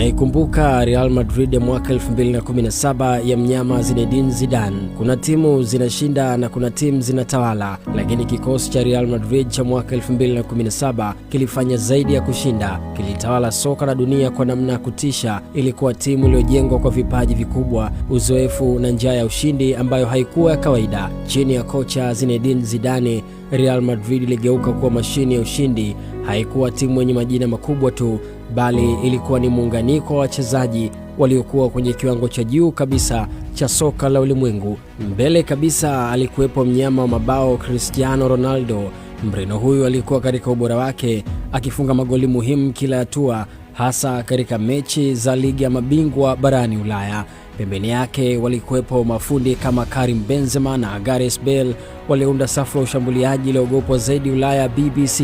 Tunaikumbuka Real Madrid ya mwaka 2017 ya mnyama Zinedine Zidane. Kuna timu zinashinda na kuna timu zinatawala, lakini kikosi cha Real Madrid cha mwaka 2017 kilifanya zaidi ya kushinda. Kilitawala soka la dunia kwa namna ya kutisha. Ilikuwa timu iliyojengwa kwa vipaji vikubwa, uzoefu na njaa ya ushindi ambayo haikuwa ya kawaida. Chini ya kocha Zinedine Zidane, Real Madrid iligeuka kuwa mashine ya ushindi. Haikuwa timu yenye majina makubwa tu, bali ilikuwa ni muunganiko wa wachezaji waliokuwa kwenye kiwango cha juu kabisa cha soka la ulimwengu. Mbele kabisa alikuwepo mnyama wa mabao Cristiano Ronaldo. Mreno huyu alikuwa katika ubora wake, akifunga magoli muhimu kila hatua, hasa katika mechi za ligi ya mabingwa barani Ulaya. Pembeni yake walikuwepo mafundi kama Karim Benzema na Gareth Bale, waliunda safu ya ushambuliaji iliyoogopwa zaidi Ulaya, BBC.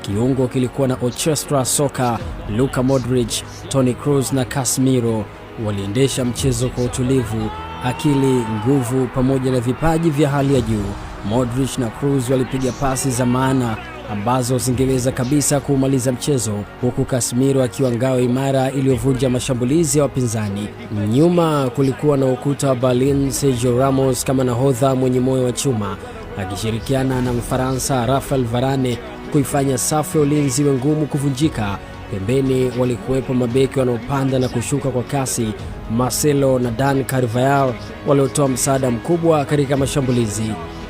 Kiungo kilikuwa na orchestra soka, Luka Modric, Toni Kroos na Casemiro. Waliendesha mchezo kwa utulivu, akili, nguvu pamoja na vipaji vya hali ya juu. Modric na Kroos walipiga pasi za maana ambazo zingeweza kabisa kumaliza mchezo, huku Casemiro akiwa ngao imara iliyovunja mashambulizi ya wapinzani. Nyuma kulikuwa na ukuta wa Berlin, Sergio Ramos kama nahodha mwenye moyo wa chuma, akishirikiana na Mfaransa Raphael Varane kuifanya safu ya ulinzi iwe ngumu kuvunjika. Pembeni walikuwepo mabeki wanaopanda na kushuka kwa kasi, Marcelo na Dan Carvajal waliotoa msaada mkubwa katika mashambulizi.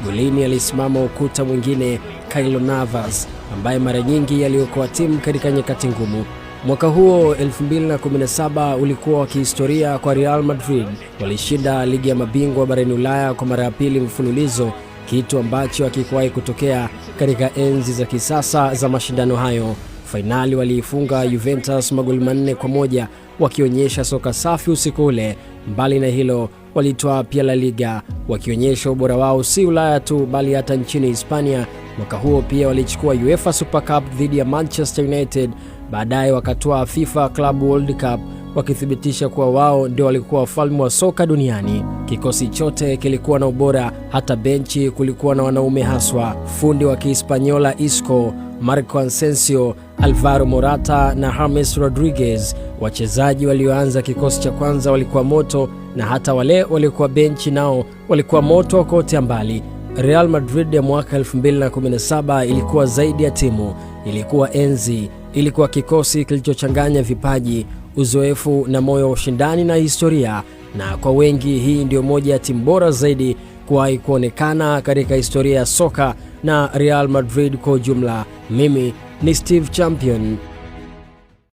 Golini alisimama ukuta mwingine, Keylor Navas, ambaye mara nyingi aliokoa timu katika nyakati ngumu. Mwaka huo 2017 ulikuwa wa kihistoria kwa Real Madrid. Walishinda ligi ya mabingwa barani Ulaya kwa mara ya pili mfululizo, kitu ambacho hakikuwahi kutokea katika enzi za kisasa za mashindano hayo. Fainali waliifunga Juventus magoli 4-1, wakionyesha soka safi usiku ule. Mbali na hilo, walitoa pia La Liga, wakionyesha ubora wao si Ulaya tu bali hata nchini Hispania. Mwaka huo pia walichukua UEFA Super Cup dhidi ya Manchester United. Baadaye wakatoa FIFA Club World Cup, wakithibitisha kuwa wao ndio walikuwa wafalme wa soka duniani. Kikosi chote kilikuwa na ubora, hata benchi kulikuwa na wanaume haswa. Fundi wa Kihispaniola Isco, Marco Asensio, Alvaro Morata na James Rodriguez. Wachezaji walioanza kikosi cha kwanza walikuwa moto, na hata wale waliokuwa benchi nao walikuwa moto kote mbali. Real Madrid ya mwaka 2017 ilikuwa zaidi ya timu, ilikuwa enzi, ilikuwa kikosi kilichochanganya vipaji, uzoefu na moyo wa ushindani na historia. Na kwa wengi hii ndio moja ya timu bora zaidi kuwahi kuonekana katika historia ya soka na Real Madrid kwa ujumla. Mimi ni Steve Champion.